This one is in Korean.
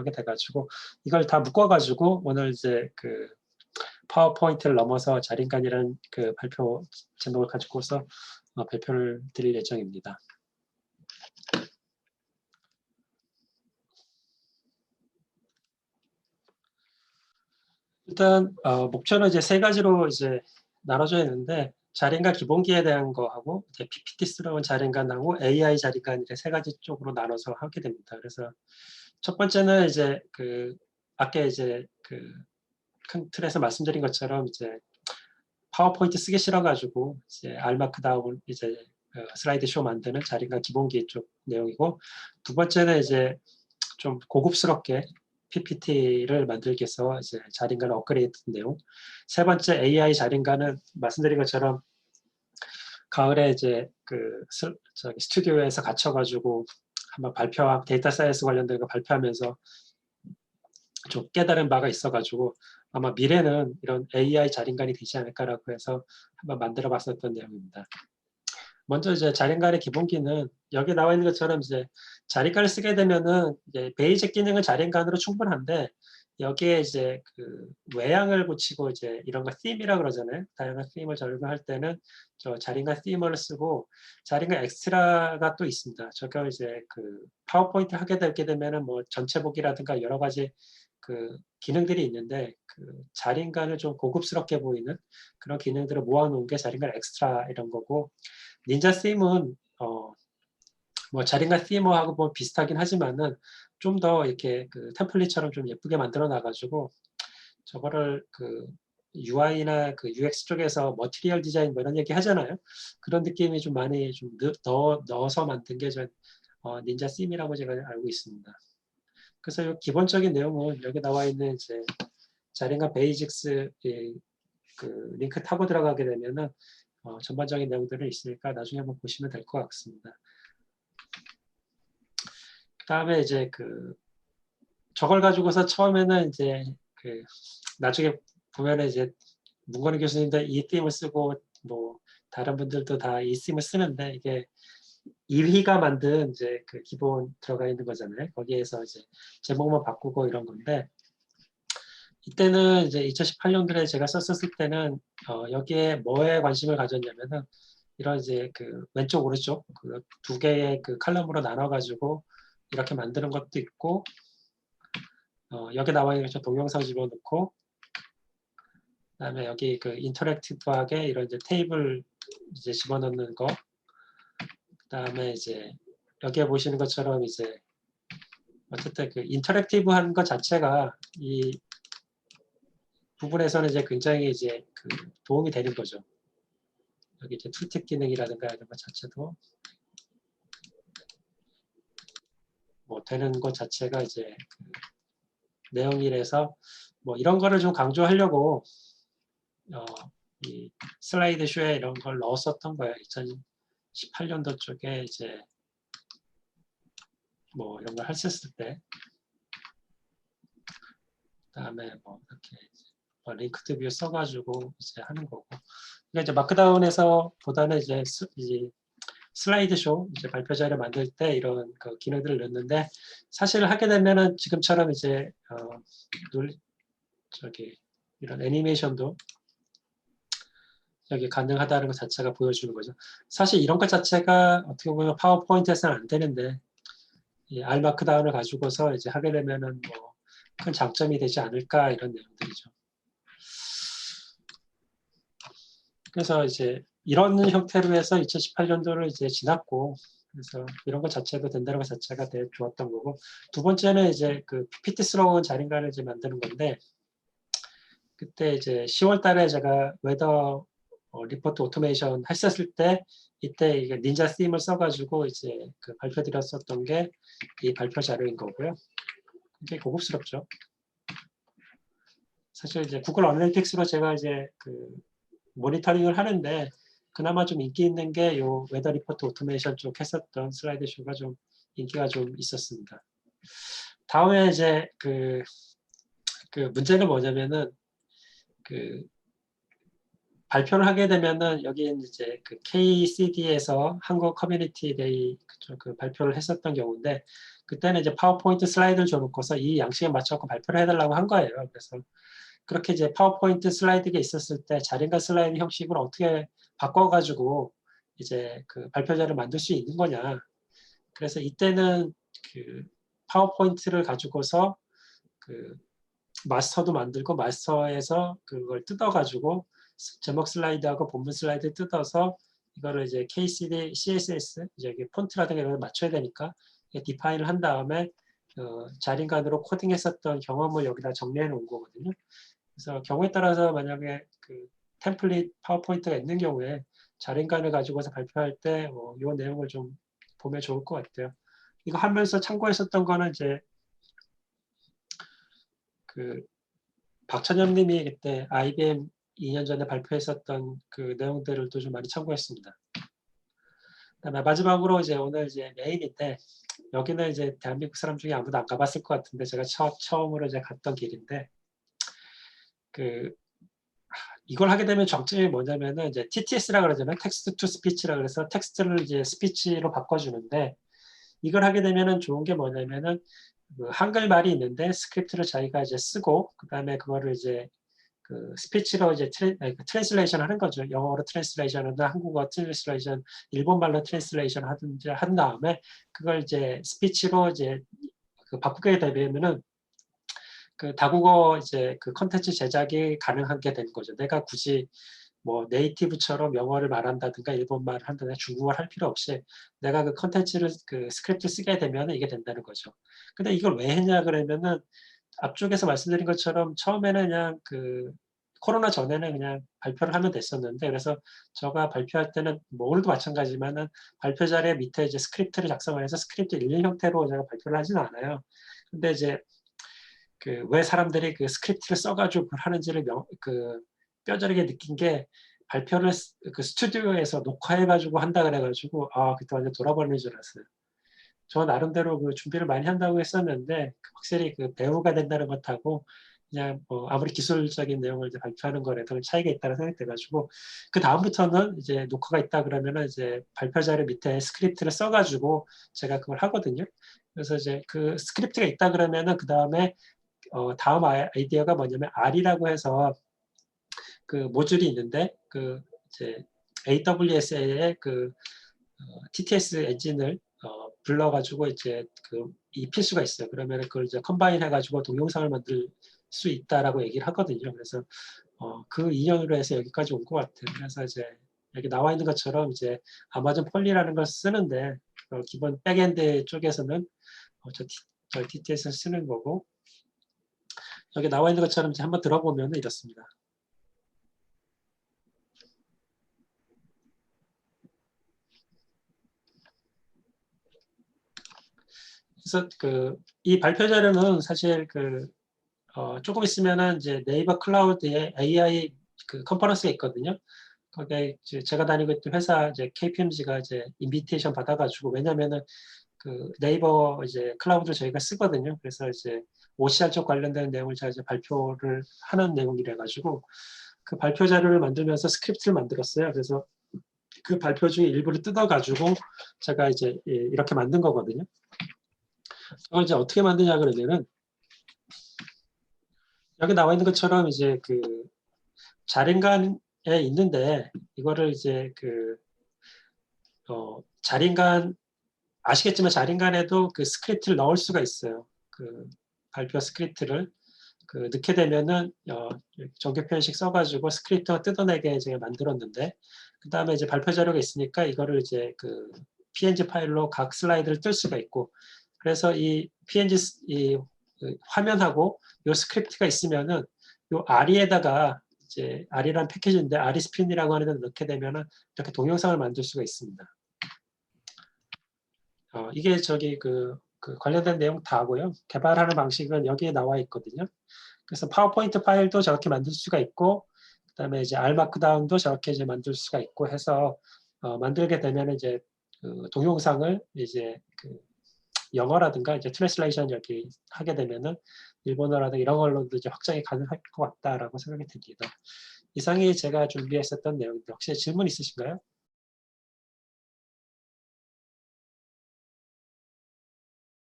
하게 돼가지고 이걸 다 묶어가지고 오늘 이제 그 파워포인트를 넘어서 자린간이라는 그 발표 제목을 가지고서 발표를 드릴 예정입니다. 일단 목표는 이제 세 가지로 이제 나눠져 있는데 자린간 기본기에 대한 거하고 이제 PPT스러운 자린간하고 AI 자린간 이렇게 세 가지 쪽으로 나눠서 하게 됩니다. 그래서 첫 번째는 이제 그 아까 이제 그 큰 틀에서 말씀드린 것처럼 이제 파워포인트 쓰기 싫어가지고 이제 알마크다운 이제 슬라이드 쇼 만드는 자린간 기본기 쪽 내용이고, 두 번째는 이제 좀 고급스럽게 PPT를 만들기 위해서 이제 자린간 업그레이드 내용. 세 번째 AI 자린간은 말씀드린 것처럼 가을에 이제 그 스튜디오에서 갇혀가지고 한번 발표한 데이터 사이언스 관련된 거 발표하면서 좀 깨달은 바가 있어가지고 아마 미래는 이런 AI 자린간이 되지 않을까라고 해서 한번 만들어 봤었던 내용입니다. 먼저 이제 자린간의 기본기는 여기 나와 있는 것처럼 이제 자린간을 쓰게 되면은 이제 베이직 기능은 자린간으로 충분한데 여기에 이제 그 외양을 붙이고 이제 이런 거 them이라 그러잖아요. 다양한 them을 적용할 때는 저 자린간 them을 쓰고 자린간 엑스트라가 또 있습니다. 저거 이제 그 파워포인트 하게 되게 되면은 뭐 전체 보기라든가 여러 가지 그 기능들이 있는데 그 자린간을 좀 고급스럽게 보이는 그런 기능들을 모아놓은 게 자린간 엑스트라 이런 거고, 닌자 쌤은 뭐 자린간 티머하고 뭐 비슷하긴 하지만은 좀 더 이렇게 그 템플릿처럼 좀 예쁘게 만들어 놔가지고 저거를 그 UI나 그 UX 쪽에서 머티리얼 디자인 뭐 이런 얘기 하잖아요. 그런 느낌이 좀 많이 좀 넣어서 만든 게 저 닌자 쌤이라고 제가 알고 있습니다. 그래서 이 기본적인 내용은 여기 나와 있는 이제 자린간 베이직스 그 링크 타고 들어가게 되면은 전반적인 내용들은 있으니까 나중에 한번 보시면 될 것 같습니다. 그 다음에 이제 그 저걸 가지고서 처음에는 이제 그 나중에 보면은 이제 문건희 교수님도 이 팀을 쓰고 뭐 다른 분들도 다 이 팀을 쓰는데 이게 이휘가 만든 이제 그 기본 들어가 있는 거잖아요. 거기에서 이제 제목만 바꾸고 이런 건데, 이때는 이제 2018년도에 제가 썼을 때는 여기에 뭐에 관심을 가졌냐면은 이런 이제 그 왼쪽 오른쪽 그 두 개의 그 칼럼으로 나눠가지고 이렇게 만드는 것도 있고, 여기 나와 있는 것처럼 동영상 집어넣고, 그다음에 여기 그 인터랙티브하게 이런 이제 테이블 이제 집어넣는 거, 그다음에 이제 여기에 보시는 것처럼 이제 어쨌든 그 인터랙티브한 것 자체가 이 부분에서는 이제 굉장히 이제 그 도움이 되는 거죠. 여기 이제 툴팁 기능이라든가 이런 것 자체도 뭐 되는 것 자체가 이제 그 내용이라서 뭐 이런 거를 좀 강조하려고 이 슬라이드 쇼에 이런 걸 넣었었던 거예요. 2018년도 쪽에 이제 뭐 이런 걸 했었을 때, 그다음에 뭐 이렇게 뭐 링크드 뷰 써가지고 이제 하는 거고. 그러니까 이제 마크다운에서 보다는 이제 슬라이드 쇼 이제 발표 자료 만들 때 이런 그 기능들을 넣는데, 사실 하게 되면은 지금처럼 이제 저기 이런 애니메이션도 여기 가능하다는 것 자체가 보여주는 거죠. 사실 이런 것 자체가 어떻게 보면 파워포인트에서는 안 되는데 이 알마크다운을 가지고서 이제 하게 되면은 뭐 큰 장점이 되지 않을까 이런 내용들이죠. 그래서 이제 이런 형태로 해서 2018년도를 이제 지났고, 그래서 이런 것 자체도 된다는 것 자체가 되게 좋았던 거고, 두 번째는 이제 그 PPT스러운 자린간을 이제 만드는 건데, 그때 이제 10월 달에 제가 웨더 리포트 오토메이션 했었을 때 이때 이게 닌자 빔을 써가지고 이제 그 발표 드렸었던 게 이 발표 자료인 거고요. 굉장히 고급스럽죠. 사실 이제 구글 어널리틱스로 제가 이제 그 모니터링을 하는데 그나마 좀 인기 있는 게 요 웨더 리포트 오토메이션 쪽 했었던 슬라이드 쇼가 좀 인기가 좀 있었습니다. 다음에 이제 그 문제는 뭐냐면은 그 발표를 하게 되면은 여기 이제 그 KCD에서 한국 커뮤니티 데이 그 발표를 했었던 경우인데 그때는 이제 파워포인트 슬라이드를 줘놓고서 이 양식에 맞춰서 발표를 해달라고 한 거예요. 그래서 그렇게 이제 파워포인트 슬라이드가 있었을 때 자린가 슬라이드 형식으로 어떻게 바꿔가지고 이제 그 발표자를 만들 수 있는 거냐. 그래서 이때는 그 파워포인트를 가지고서 그 마스터도 만들고 마스터에서 그걸 뜯어가지고 제목 슬라이드하고 본문 슬라이드 뜯어서 이거를 이제 KCD, CSS 이제 폰트라든가 이런 걸 맞춰야 되니까 디파인을 한 다음에 자린간으로 코딩했었던 경험을 여기다 정리해 놓은 거거든요. 그래서 경우에 따라서 만약에 그 템플릿 파워포인트가 있는 경우에 자린간을 가지고서 발표할 때 이 내용을 좀 보면 좋을 것 같아요. 이거 하면서 참고했었던 거는 이제 그 박찬엽 님이 그때 IBM 2년 전에 발표했었던 그 내용들을 또 좀 많이 참고했습니다. 그다음에 마지막으로 이제 오늘 이제 메인인데 여기는 이제 대한민국 사람 중에 아무도 안 가봤을 것 같은데 제가 처음으로 이제 갔던 길인데 그 이걸 하게 되면 장점이 뭐냐면은 이제 TTS라 그러잖아요. 텍스트 투 스피치라 그래서 텍스트를 이제 스피치로 바꿔주는데 이걸 하게 되면은 좋은 게 뭐냐면은 그 한글말이 있는데 스크립트를 자기가 이제 쓰고 그다음에 그거를 이제 그 스피치로 이제 트랜슬레이션 하는 거죠. 영어로 트랜슬레이션 하든 한국어 트랜슬레이션, 일본말로 트랜슬레이션 하든지 한 다음에 그걸 이제 스피치로 이제 그 바꾸게 되면은 그 다국어 이제 그 컨텐츠 제작이 가능하게 되는 거죠. 내가 굳이 뭐 네이티브처럼 영어를 말한다든가 일본말을 한다든가 중국어를 할 필요 없이 내가 그 컨텐츠를 그 스크립트 쓰게 되면 이게 된다는 거죠. 근데 이걸 왜 했냐 그러면은 앞쪽에서 말씀드린 것처럼 처음에는 그냥 그 코로나 전에는 그냥 발표를 하면 됐었는데 그래서 제가 발표할 때는 뭐 오늘도 마찬가지지만은 발표 자료 밑에 이제 스크립트를 작성을 해서 스크립트 읽는 형태로 제가 발표를 하지는 않아요. 근데 이제 그 왜 사람들이 그 스크립트를 써가지고 그걸 하는지를 그 뼈저리게 느낀 게 발표를 그 스튜디오에서 녹화해가지고 한다 그래가지고 그때 완전 돌아버리는 줄 알았어요. 저 나름대로 그 준비를 많이 한다고 했었는데 확실히 그 배우가 된다는 것하고 그냥 뭐 아무리 기술적인 내용을 이제 발표하는 거라도 차이가 있다는 생각이 돼가지고 그 다음부터는 이제 녹화가 있다 그러면은 이제 발표 자료 밑에 스크립트를 써가지고 제가 그걸 하거든요. 그래서 이제 그 스크립트가 있다 그러면은 그 다음에 다음 아이디어가 뭐냐면 R이라고 해서 그 모듈이 있는데 그 이제 AWS의 그 TTS 엔진을 불러가지고 이제 그 입힐 수가 있어요. 그러면 그걸 이제 컴바인 해가지고 동영상을 만들 수 있다라고 얘기를 하거든요. 그래서 그 인연으로 해서 여기까지 온 것 같아요. 그래서 이제 여기 나와 있는 것처럼 이제 아마존 폴리라는 걸 쓰는데 기본 백엔드 쪽에서는 저 TTS를 쓰는 거고 여기 나와 있는 것처럼 이제 한번 들어보면 이렇습니다. 그래서 그 이 발표 자료는 사실 그 조금 있으면은 이제 네이버 클라우드에 AI 그 컨퍼런스가 있거든요. 거기에 이제 제가 다니고 있던 회사 이제 KPMG가 이제 인비테이션 받아가지고 왜냐면은 그 네이버 이제 클라우드 저희가 쓰거든요. 그래서 이제 OCR 쪽 관련된 내용을 제가 이제 발표를 하는 내용이래 가지고 그 발표 자료를 만들면서 스크립트를 만들었어요. 그래서 그 발표 중에 일부를 뜯어가지고 제가 이제 이렇게 만든 거거든요. 이걸 이제 어떻게 만드냐 그러면은 여기 나와 있는 것처럼 이제 그 자린간에 있는데 이거를 이제 그 자린간 아시겠지만 자린간에도 그 스크립트를 넣을 수가 있어요. 그 발표 스크립트를 그 넣게 되면은 정규 표현식 써가지고 스크립트가 뜯어내게 제가 만들었는데 그 다음에 이제 발표 자료가 있으니까 이거를 이제 그 PNG 파일로 각 슬라이드를 뜰 수가 있고 그래서 이 PNG 그 화면하고 요 스크립트가 있으면은 요 R에다가 이제 R이라는 패키지인데 R스핀이라고 하는 데 넣게 되면은 이렇게 동영상을 만들 수가 있습니다. 이게 저기 그 관련된 내용 다 하고요. 개발하는 방식은 여기에 나와 있거든요. 그래서 파워포인트 파일도 저렇게 만들 수가 있고, 그다음에 이제 R 마크다운도 저렇게 이제 만들 수가 있고 해서 만들게 되면 이제 그 동영상을 이제 그 영어라든가 이제 트랜슬레이션 여기 하게 되면은 일본어라든가 이런 걸로도 이제 확장이 가능할 것 같다라고 생각이 듭니다. 이상이 제가 준비했었던 내용입니다. 혹시 질문 있으신가요?